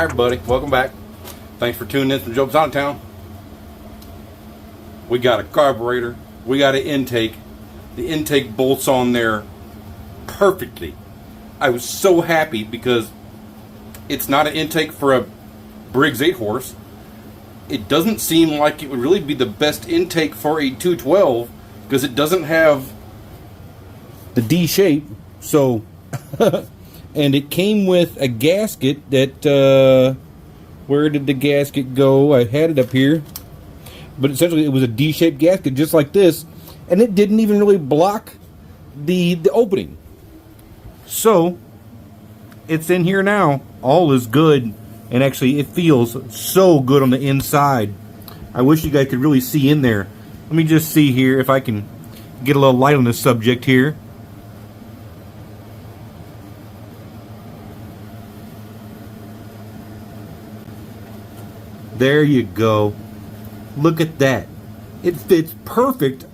Hi everybody, welcome back. Thanks for tuning in from Jobe's Out of Town. We got a carburetor, we got an intake. The intake bolts on there perfectly. I was so happy because it's not an intake for a Briggs 8 horse. It doesn't seem like it would really be the best intake for a 212 because it doesn't have the D shape. So and it came with a gasket that where did the gasket go? I had it up here, but essentially it was a D-shaped gasket just like this, and it didn't even really block the opening. So it's in here now. All is good, and actually it feels so good on the inside. I wish you guys could really see in there. Let me just see here if I can get a little light on this subject here. There you go. Look at that. It fits perfect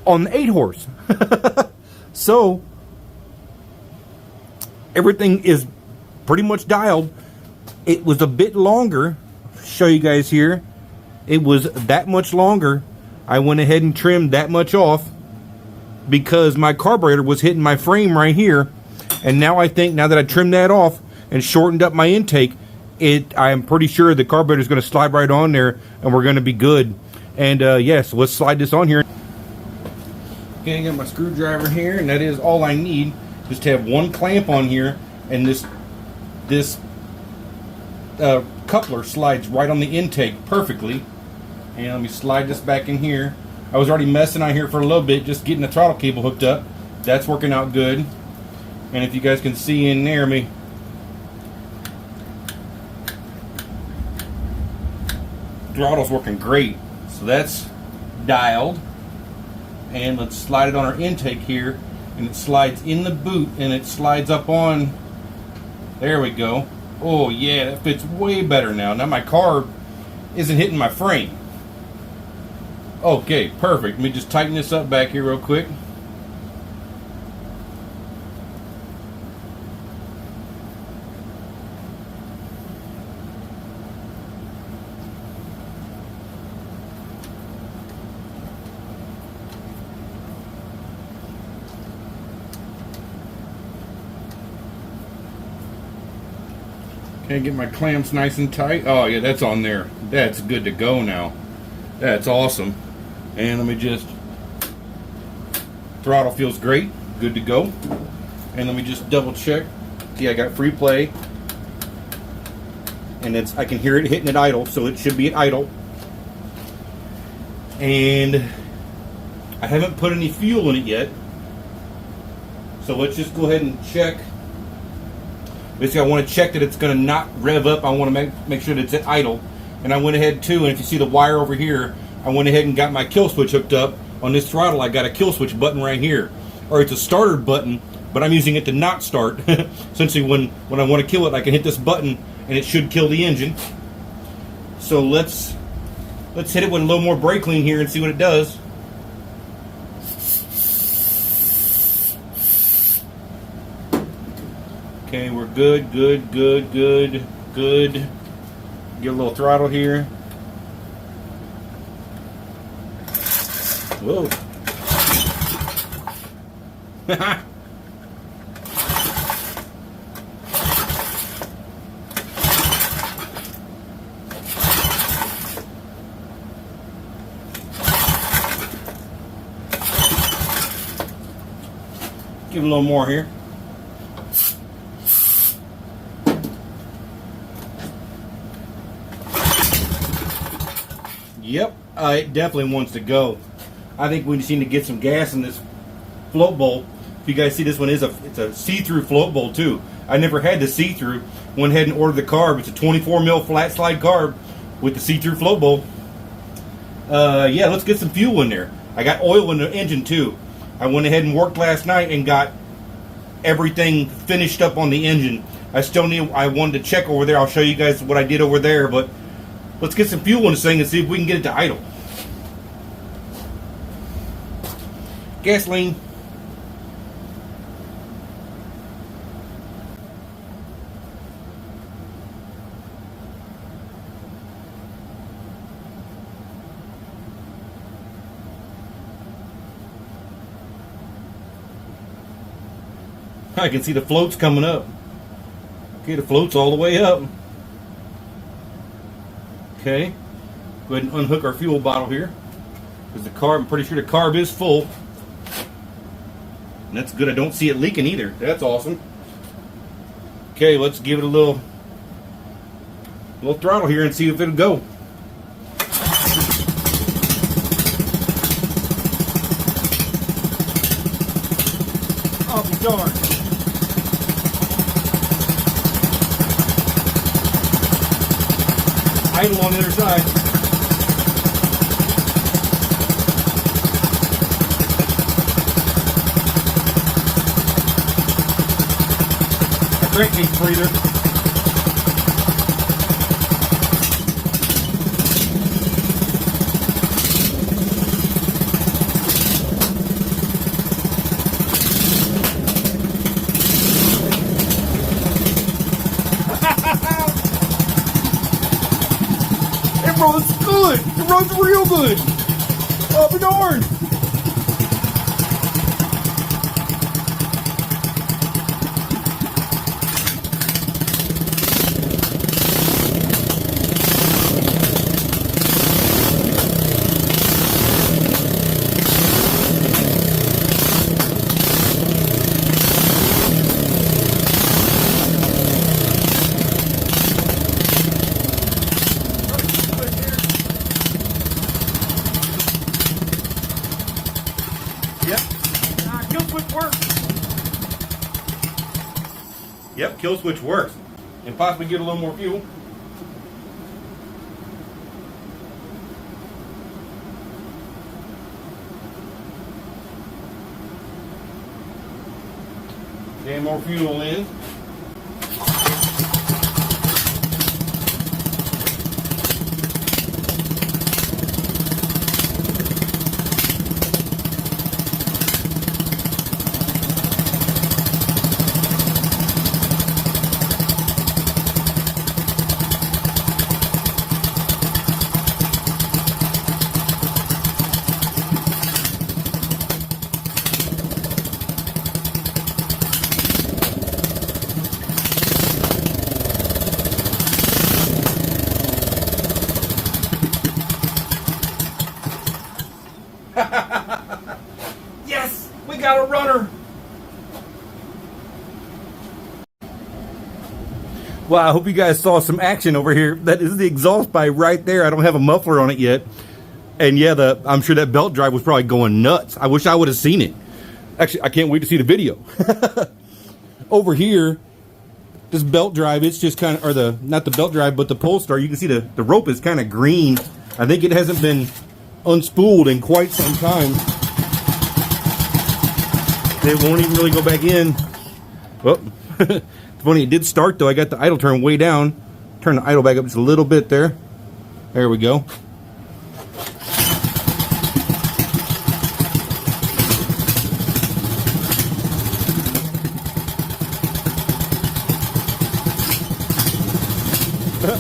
on the 8 horse. So everything is pretty much dialed. It was a bit longer. Show you guys here. It was that much longer. I went ahead and trimmed that much off because my carburetor was hitting my frame right here. And now I think, now that I trimmed that off and shortened up my intake, I'm pretty sure the carburetor is going to slide right on there and we're going to be good. And yes, let's slide this on here. Okay, I got my screwdriver here, and that is all I need. Just to have one clamp on here, and this coupler slides right on the intake perfectly. And let me slide this back in here. I was already messing out here for a little bit, just getting the throttle cable hooked up. That's working out good. And if you guys can see in there, throttle's working great. So that's dialed. And let's slide it on our intake here, and it slides in the boot and it slides up on. There we go. Oh yeah, that fits way better now. Now my carb isn't hitting my frame. Okay, perfect. Let me just tighten this up back here real quick. Okay, get my clamps nice and tight. Oh yeah, that's on there. That's good to go now. That's awesome. And let me just, throttle feels great, good to go. And let me just double check. See, I got free play. And I can hear it hitting at idle, so it should be at idle. And I haven't put any fuel in it yet. So let's just go ahead and check. Basically, I want to check that it's going to not rev up. I want to make sure that it's at idle. And I went ahead too, and if you see the wire over here, I went ahead and got my kill switch hooked up. On this throttle, I got a kill switch button right here. Or it's a starter button, but I'm using it to not start. Essentially, when I want to kill it, I can hit this button, and it should kill the engine. So let's hit it with a little more brake clean here and see what it does. Okay, we're good. Get a little throttle here. Whoa. Give it a little more here. Yep, it definitely wants to go. I think we just need to get some gas in this float bowl. If you guys see, this one it's a see-through float bowl too. I never had the see-through. Went ahead and ordered the carb. It's a 24 mil flat slide carb with the see-through float bowl. Yeah, let's get some fuel in there. I got oil in the engine too. I went ahead and worked last night and got everything finished up on the engine. I wanted to check over there. I'll show you guys what I did over there, but let's get some fuel in this thing and see if we can get it to idle. Gasoline. I can see the floats coming up. Okay, the float's all the way up. Okay, go ahead and unhook our fuel bottle here. Because the carb, I'm pretty sure the carb is full. And that's good, I don't see it leaking either. That's awesome. Okay, let's give it a little throttle here and see if it'll go. I'll be darned. Idle on the other side. A crankcase breather. It runs good. It runs real good. I'll be darned. Yep, kill switch works. And possibly get a little more fuel. Get more fuel in. Yes, we got a runner. Well, I hope you guys saw some action over here. That is the exhaust pipe right there. I don't have a muffler on it yet. And yeah, I'm sure that belt drive was probably going nuts. I wish I would have seen it. Actually, I can't wait to see the video. Over here, this belt drive, it's just kind of, or not the belt drive, but the pole star, you can see the rope is kind of green. I think it hasn't been unspooled in quite some time. It won't even really go back in. Well, it's funny, it did start though. I got the idle turn way down. Turn the idle back up just a little bit there. There we go.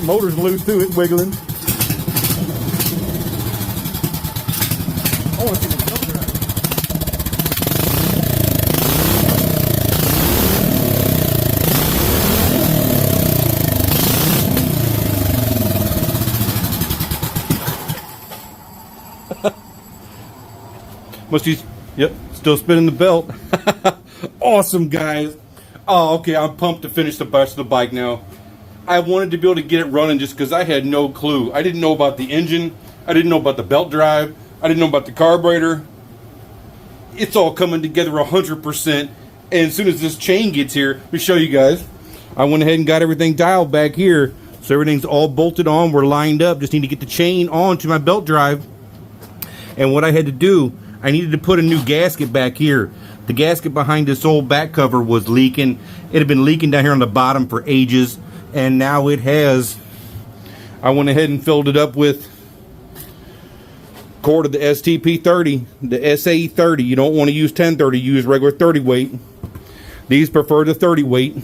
Motor's loose too, it's wiggling. Oh, it's in the filter. Must use, yep, still spinning the belt. Awesome, guys. Oh, okay, I'm pumped to finish the rest of the bike now. I wanted to be able to get it running just because I had no clue. I didn't know about the engine. I didn't know about the belt drive. I didn't know about the carburetor. It's all coming together 100%. And as soon as this chain gets here, let me show you guys. I went ahead and got everything dialed back here. So everything's all bolted on. We're lined up. Just need to get the chain onto my belt drive. And what I had to do, I needed to put a new gasket back here. The gasket behind this old back cover was leaking. It had been leaking down here on the bottom for ages. And now it has. I went ahead and filled it up with cord of the STP30, the SAE30. You don't want to use 1030, use regular 30 weight. These prefer the 30 weight.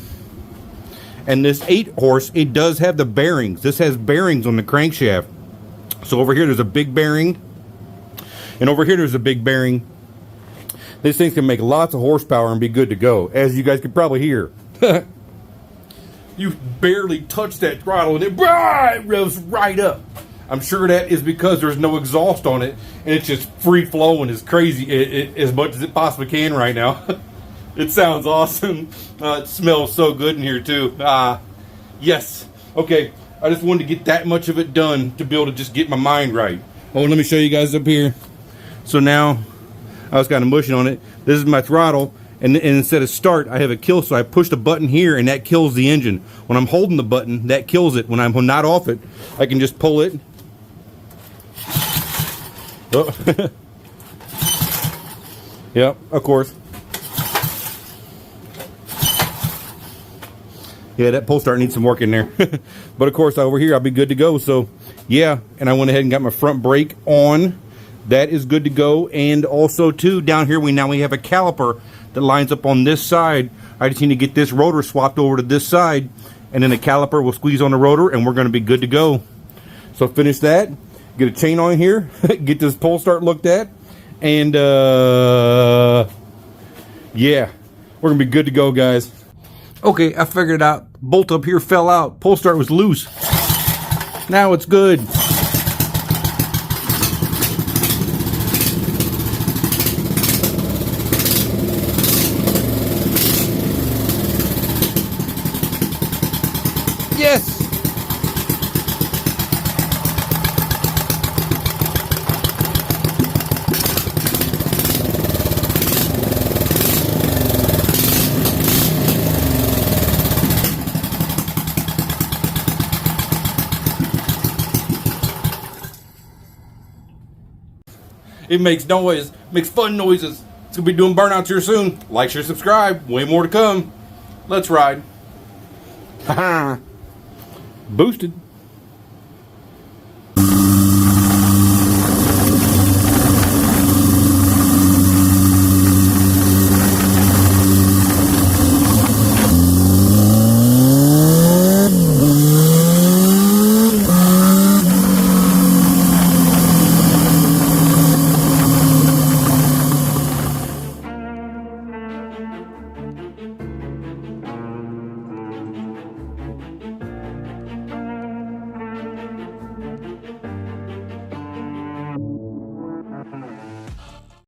And this 8 horse, it does have the bearings. This has bearings on the crankshaft. So over here there's a big bearing. And over here there's a big bearing. This thing can make lots of horsepower and be good to go, as you guys can probably hear. You barely touch that throttle and it revs right up. I'm sure that is because there's no exhaust on it and it's just free flowing as crazy as much as it possibly can right now. It sounds awesome. It smells so good in here too. Yes. Okay. I just wanted to get that much of it done to be able to just get my mind right. Oh, let me show you guys up here. So now I was kind of mushing on it. This is my throttle, and instead of start, I have a kill. So I push the button here, and that kills the engine. When I'm holding the button, that kills it. When I'm not off it, I can just pull it. Oh. Yep, of course. Yeah, that pull start needs some work in there. But of course, over here, I'll be good to go. So, yeah, and I went ahead and got my front brake on. That is good to go. And also, too, down here, we have a caliper that lines up on this side. I just need to get this rotor swapped over to this side. And then the caliper will squeeze on the rotor, and we're going to be good to go. So, finish that. Get a chain on here. Get this pull start looked at. And, yeah, we're going to be good to go, guys. Okay, I figured it out. Bolt up here fell out. Pull start was loose. Now it's good. Yes! It makes noise, makes fun noises. It's going to be doing burnouts here soon. Like, share, subscribe. Way more to come. Let's ride. Ha ha. Boosted.